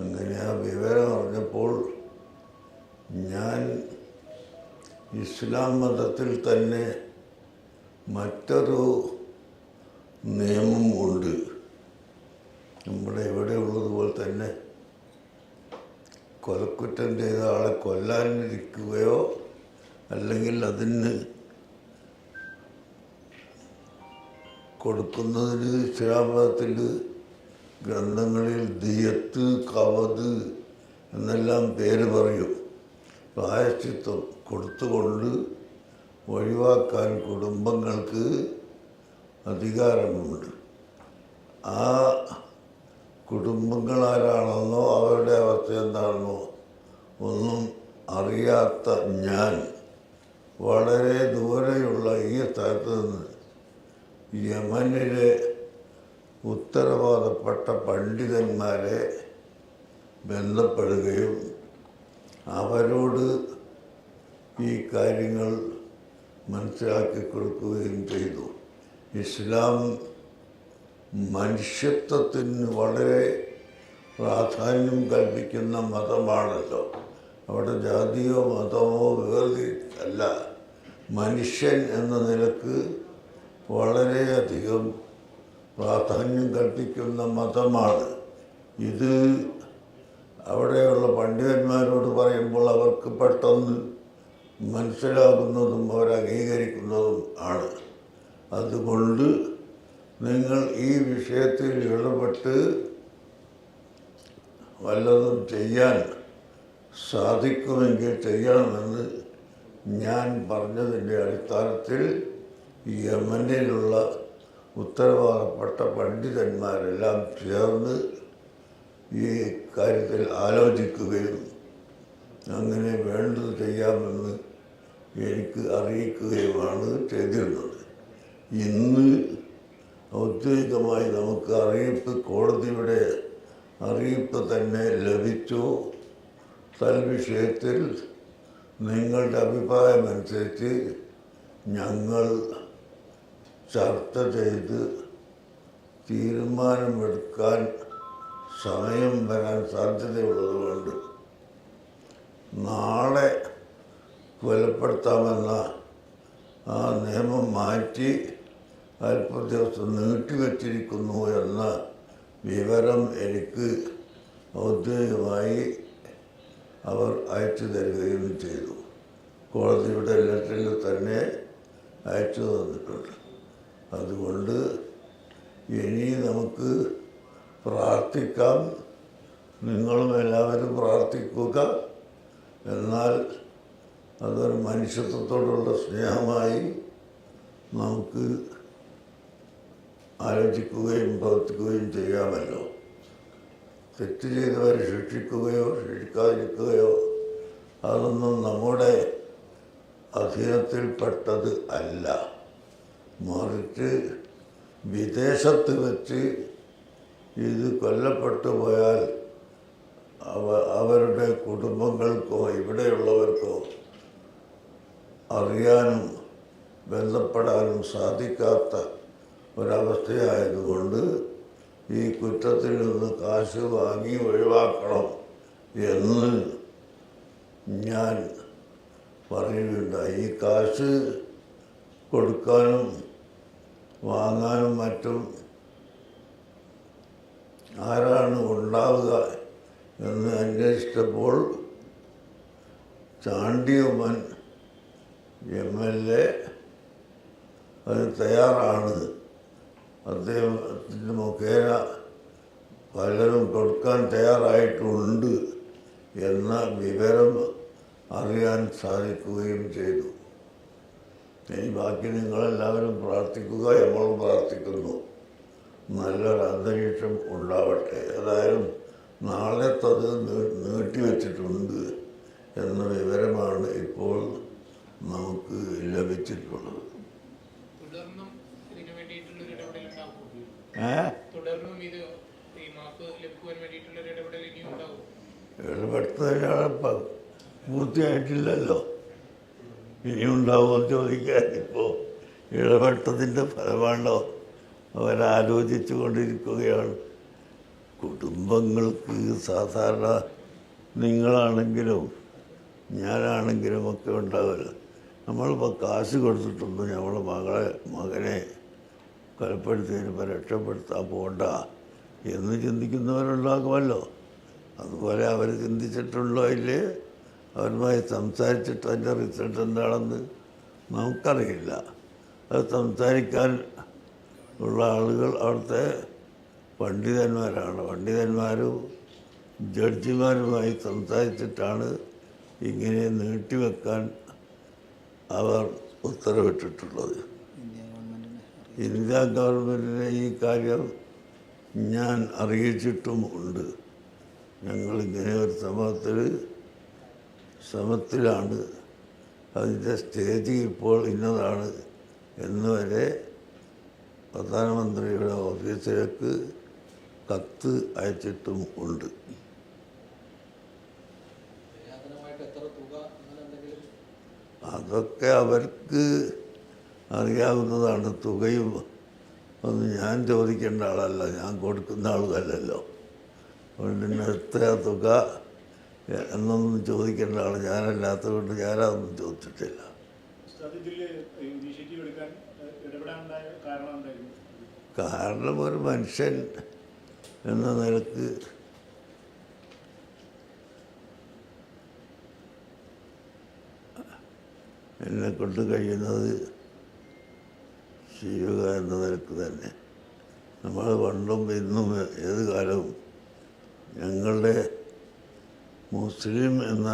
അങ്ങനെ ആ വിവരം അറിഞ്ഞപ്പോൾ ഞാൻ ഇസ്ലാം മതത്തിൽ തന്നെ മറ്റൊരു നിയമം ഉണ്ട്. നമ്മുടെ ഇവിടെ ഉള്ളതുപോലെ തന്നെ കൊലക്കുറ്റം ചെയ്ത ആളെ കൊല്ലാനിരിക്കുകയോ അല്ലെങ്കിൽ അതിന് കൊടുക്കുന്നതിന് ഇസ്ലാം മതത്തിൽ ഗ്രന്ഥങ്ങളിൽ ദിയത്ത്, കവത് എന്നെല്ലാം പേര് പറയും. പ്രായശ്ചിത്വം കൊടുത്തുകൊണ്ട് ഒഴിവാക്കാൻ കുടുംബങ്ങൾക്ക് അധികാരമുണ്ട്. ആ കുടുംബങ്ങളാരാണെന്നോ അവരുടെ അവസ്ഥ എന്താണെന്നോ ഒന്നും അറിയാത്ത ഞാൻ വളരെ ദൂരെയുള്ള ഈ സ്ഥലത്ത് നിന്ന് യമനിലെ ഉത്തരവാദപ്പെട്ട പണ്ഡിതന്മാരെ ബന്ധപ്പെടുകയും അവരോട് ഈ കാര്യങ്ങൾ മനസ്സിലാക്കി കൊടുക്കുകയും ചെയ്തു. ഇസ്ലാം മനുഷ്യത്വത്തിന് വളരെ പ്രാധാന്യം കൽപ്പിക്കുന്ന മതമാണല്ലോ. അവിടെ ജാതിയോ മതമോ വേർതിരിച്ചല്ല, മനുഷ്യൻ എന്ന നിലക്ക് വളരെയധികം പ്രാധാന്യം കൽപ്പിക്കുന്ന മതമാണ് ഇത്. അവിടെയുള്ള പണ്ഡിതന്മാരോട് പറയുമ്പോൾ അവർക്ക് പെട്ടെന്ന് മനസ്സിലാകുന്നതും അവർ അംഗീകരിക്കുന്നതും ആണ്. അതുകൊണ്ട് നിങ്ങൾ ഈ വിഷയത്തിൽ ഇടപെട്ട് വല്ലതും ചെയ്യാൻ സാധിക്കുമെങ്കിൽ ചെയ്യണമെന്ന് ഞാൻ പറഞ്ഞതിൻ്റെ അടിസ്ഥാനത്തിൽ യമനിലുള്ള ഉത്തരവാദപ്പെട്ട പണ്ഡിതന്മാരെല്ലാം ചേർന്ന് ഈ കാര്യത്തിൽ ആലോചിക്കുകയും അങ്ങനെ വേണ്ടത് ചെയ്യാമെന്ന് എനിക്ക് അറിയിക്കുകയുമാണ് ചെയ്തിരുന്നത്. ഇന്ന് ഔദ്യോഗികമായി നമുക്ക് അറിയിപ്പ്, കോടതിയുടെ അറിയിപ്പ് തന്നെ ലഭിച്ചു. തൽവിഷയത്തിൽ നിങ്ങളുടെ അഭിപ്രായമനുസരിച്ച് ഞങ്ങൾ ചർച്ച ചെയ്ത് തീരുമാനമെടുക്കാൻ സമയം വരാൻ സാധ്യതയുള്ളതുകൊണ്ട് നാളെ കൊലപ്പെടുത്താമെന്ന ആ നിയമം മാറ്റി അല്പ ദിവസം നീട്ടിവച്ചിരിക്കുന്നു എന്ന വിവരം എനിക്ക് ഔദ്യോഗികമായി അവർ അയച്ചു തരികയും ചെയ്തു. കോടതിയുടെ ലെറ്ററിൽ തന്നെ അയച്ചു തന്നിട്ടുണ്ട്. അതുകൊണ്ട് ഇനി നമുക്ക് പ്രാർത്ഥിക്കാം. നിങ്ങളും എല്ലാവരും പ്രാർത്ഥിക്കുക. എന്നാൽ അതൊരു മനുഷ്യത്വത്തോടുള്ള സ്നേഹമായി നമുക്ക് ആലോചിക്കുകയും പ്രവർത്തിക്കുകയും ചെയ്യാമല്ലോ. തെറ്റ് ചെയ്തവരെ ശിക്ഷിക്കുകയോ ശിക്ഷിക്കാതിരിക്കുകയോ അതൊന്നും നമ്മുടെ അധീനത്തിൽപ്പെട്ടത് അല്ല. മറിച്ച് വിദേശത്ത് വെച്ച് ഇത് കൊല്ലപ്പെട്ടു പോയാൽ അവരുടെ കുടുംബങ്ങൾക്കോ ഇവിടെയുള്ളവർക്കോ അറിയാനും ബന്ധപ്പെടാനും സാധിക്കാത്ത ഒരവസ്ഥയായതുകൊണ്ട് ഈ കുറ്റത്തിൽ നിന്ന് കാശ് വാങ്ങി ഒഴിവാക്കണം എന്ന് ഞാൻ പറയുകയുണ്ടായി. ഈ കാശ് കൊടുക്കാനും വാങ്ങാനും മറ്റും ആരാണ് ഉണ്ടാവുക എന്ന് അന്വേഷിച്ചപ്പോൾ ചാണ്ടിയുമ്മൻ MLA അത് തയ്യാറാണ്, അദ്ദേഹത്തിൻ്റെ മുഖേന പലരും കൊടുക്കാൻ തയ്യാറായിട്ടുണ്ട് എന്ന വിവരം അറിയാൻ സാധിക്കുകയും ചെയ്തു. ഇനി ബാക്കി നിങ്ങളെല്ലാവരും പ്രാർത്ഥിക്കുക, നമ്മളും പ്രാർത്ഥിക്കുന്നു. നല്ലൊരു അന്തരീക്ഷം ഉണ്ടാവട്ടെ. ഏതായാലും നാളെത്തത് നീട്ടിവെച്ചിട്ടുണ്ട് എന്ന വിവരമാണ് ഇപ്പോൾ നമുക്ക് ലഭിച്ചിട്ടുള്ളത്. ഇടപെടുത്തതിനാണ് പൂർത്തിയായിട്ടില്ലല്ലോ. ഇനിയുണ്ടാവുമോ ചോദിക്കാൻ. ഇപ്പോൾ ഇടപെട്ടതിൻ്റെ ഫലമാണോ അവരാലോചിച്ചു കൊണ്ടിരിക്കുകയാണ്. കുടുംബങ്ങൾക്ക് സാധാരണ നിങ്ങളാണെങ്കിലും ഞാനാണെങ്കിലും ഒക്കെ ഉണ്ടാവില്ല. നമ്മളിപ്പോൾ കാശ് കൊടുത്തിട്ടുണ്ട് നമ്മളെ മകനെ കൊലപ്പെടുത്തി വരുമ്പോൾ രക്ഷപ്പെടുത്താൻ പോകണ്ട എന്ന് ചിന്തിക്കുന്നവരുണ്ടാകുമല്ലോ. അതുപോലെ അവർ ചിന്തിച്ചിട്ടുണ്ടോ ഇല്ലേ, അവരുമായി സംസാരിച്ചിട്ട് അതിൻ്റെ റിസൾട്ട് എന്താണെന്ന് നമുക്കറിയില്ല. അത് സംസാരിക്കാൻ ഉള്ള ആളുകൾ അവിടുത്തെ പണ്ഡിതന്മാരാണ്. പണ്ഡിതന്മാരും ജഡ്ജിമാരുമായി സംസാരിച്ചിട്ടാണ് ഇങ്ങനെ നീട്ടിവെക്കാൻ അവർ ഉത്തരവിട്ടിട്ടുള്ളത്. ഇന്ത്യ ഗവൺമെൻറ്റിനെ ഈ കാര്യം ഞാൻ അറിയിച്ചിട്ടും ഉണ്ട്. ഞങ്ങളിങ്ങനെ ഒരു ശ്രമത്തിലാണ്, അതിൻ്റെ സ്റ്റേജ് ഇപ്പോൾ ഇന്നതാണ് എന്ന് വരെ പ്രധാനമന്ത്രിയുടെ ഓഫീസിലേക്ക് കത്ത് അയച്ചിട്ടും ഉണ്ട്. അതൊക്കെ അവർക്ക് അറിയാവുന്നതാണ്. തുകയും ഒന്നും ഞാൻ ചോദിക്കേണ്ട ആളല്ല, ഞാൻ കൊടുക്കുന്ന ആളുമല്ലല്ലോ. അതുകൊണ്ട് എത്ര തുക എന്നൊന്നും ചോദിക്കേണ്ട ആൾ ഞാനല്ലാത്തത് കൊണ്ട് ഞാനതൊന്നും ചോദിച്ചിട്ടില്ല. കാരണം ഒരു മനുഷ്യൻ എന്ന നിലക്ക് എന്നെക്കൊണ്ട് കഴിയുന്നത് ചെയ്യുക എന്ന നിലക്ക് തന്നെ. നമ്മൾ പണ്ടും ഇന്നും ഏത് കാലവും ഞങ്ങളുടെ മുസ്ലിം എന്ന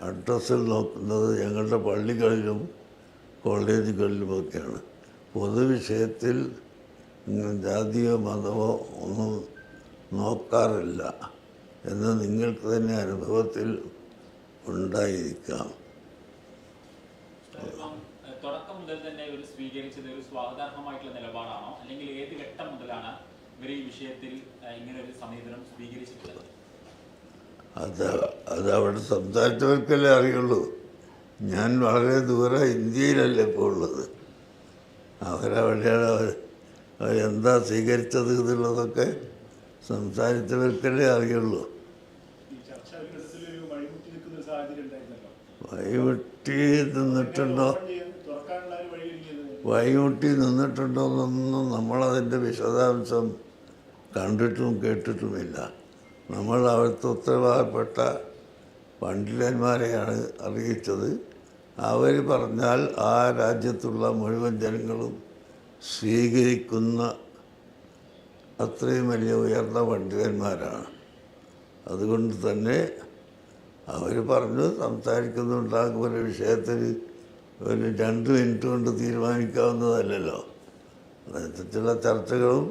അഡ്രസ്സിൽ നോക്കുന്നത് ഞങ്ങളുടെ പള്ളികളിലും കോളേജുകളിലുമൊക്കെയാണ്. പൊതുവിഷയത്തിൽ ജാതിയോ മതമോ ഒന്നും നോക്കാറില്ല എന്ന് നിങ്ങൾക്ക് തന്നെ അനുഭവത്തിൽ ഉണ്ടായിരിക്കാം. തുടക്കം മുതൽ തന്നെ ഇവർ സ്വീകരിച്ചത് ഒരു സ്വാഗതാർഹമായിട്ടുള്ള നിലപാടാണോ, അല്ലെങ്കിൽ ഏത് ഘട്ടം മുതലാണ് ഇവർ ഈ വിഷയത്തിൽ ഇങ്ങനെ ഒരു സമീപനം സ്വീകരിച്ചിട്ടുള്ളത്? അത് അവിടെ സംസാരിച്ചവർക്കല്ലേ അറിയുള്ളൂ. ഞാൻ വളരെ ദൂരെ ഇന്ത്യയിലല്ലേ ഇപ്പോൾ ഉള്ളത്. അവരവിടെയാണ് അവരെന്താ സ്വീകരിച്ചത് എന്നുള്ളതൊക്കെ സംസാരിച്ചവർക്കല്ലേ അറിയുള്ളൂ. വഴിമുട്ടി നിന്നിട്ടുണ്ടോയെന്നൊന്നും നമ്മളതിൻ്റെ വിശദാംശം കണ്ടിട്ടും കേട്ടിട്ടുമില്ല. നമ്മൾ അവിടുത്തെ ഉത്തരവാദപ്പെട്ട പണ്ഡിതന്മാരെയാണ് അറിയിച്ചത്. അവർ പറഞ്ഞാൽ ആ രാജ്യത്തുള്ള മുഴുവൻ ജനങ്ങളും സ്വീകരിക്കുന്ന അത്രയും വലിയ ഉയർന്ന പണ്ഡിതന്മാരാണ്. അതുകൊണ്ട് തന്നെ അവർ പറഞ്ഞു സംസാരിക്കുന്നുണ്ടാകും. ഒരു വിഷയത്തിൽ ഒരു 2 മിനിറ്റ് കൊണ്ട് തീരുമാനിക്കാവുന്നതല്ലല്ലോ. അതനുസരിച്ചുള്ള ചർച്ചകളും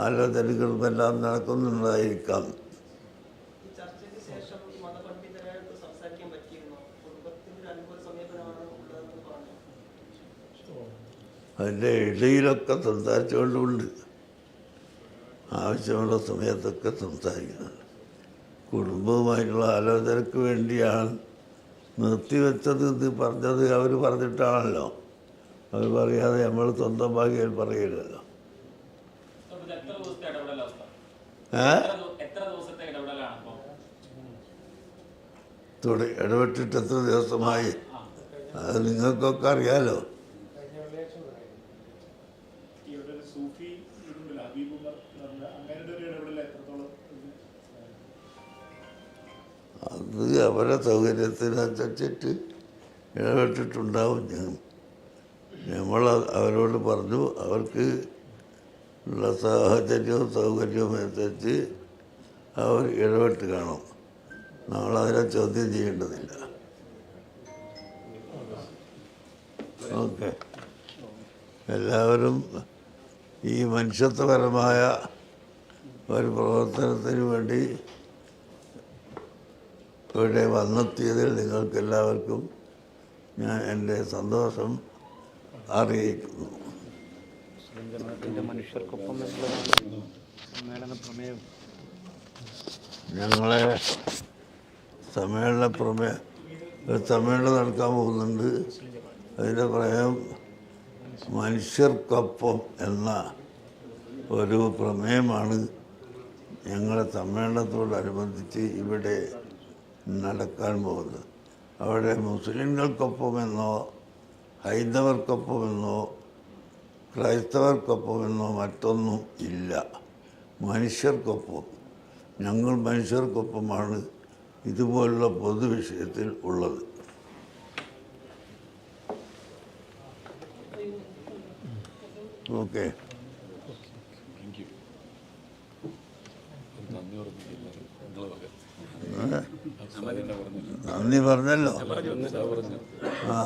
ആലോചനകളും എല്ലാം നടക്കുന്നുണ്ടായിരിക്കാം. അതിൻ്റെ ഇടയിലൊക്കെ സംസാരിച്ചുകൊണ്ടുണ്ട്. ആവശ്യമുള്ള സമയത്തൊക്കെ സംസാരിക്കുന്നുണ്ട്. കുടുംബവുമായിട്ടുള്ള ആലോചനയ്ക്ക് വേണ്ടിയാണ് നിർത്തിവെച്ചത് ഇത് പറഞ്ഞത്. അവർ പറഞ്ഞിട്ടാണല്ലോ. അവർ പറയാതെ നമ്മൾ സ്വന്തം ഭാഗ്യം പറയില്ലല്ലോ. ഇടപെട്ടിട്ട് എത്ര ദിവസമായി അത് നിങ്ങൾക്കൊക്കെ അറിയാലോ. അത് അവരെ സൗകര്യത്തിനനുസരിച്ചിട്ട് ഇടപെട്ടിട്ടുണ്ടാവും. നമ്മൾ അവരോട് പറഞ്ഞു അവർക്ക് ഉള്ള സാഹചര്യവും സൗകര്യവും അനുസരിച്ച് അവർ ഇടപെട്ട് കാണും. നമ്മളതിനെ ചോദ്യം ചെയ്യേണ്ടതില്ല. ഓക്കെ, എല്ലാവരും ഈ മനുഷ്യത്വപരമായ ഒരു പ്രവർത്തനത്തിന് വേണ്ടി ഇവിടെ വന്നെത്തിയതിൽ നിങ്ങൾക്കെല്ലാവർക്കും ഞാൻ എൻ്റെ സന്തോഷം അറിയിക്കുന്നു. ഞങ്ങളെ ഒരു സമ്മേളനം നടക്കാൻ പോകുന്നുണ്ട്. അതിൻ്റെ പ്രമേയം മനുഷ്യർക്കൊപ്പം എന്ന ഒരു പ്രമേയമാണ് ഞങ്ങളുടെ സമ്മേളനത്തോടനുബന്ധിച്ച് ഇവിടെ നടക്കാൻ പോകുന്നത്. അവിടെ മുസ്ലിങ്ങൾക്കൊപ്പമെന്നോ ഹൈന്ദവർക്കൊപ്പമെന്നോ ക്രൈസ്തവർക്കൊപ്പമെന്നോ മറ്റൊന്നും ഇല്ല. മനുഷ്യർക്കൊപ്പം, ഞങ്ങൾ മനുഷ്യർക്കൊപ്പമാണ് ഇതുപോലുള്ള പൊതുവിഷയത്തിൽ ഉള്ളത്. ഓക്കെ, നന്ദി പറഞ്ഞല്ലോ. ആ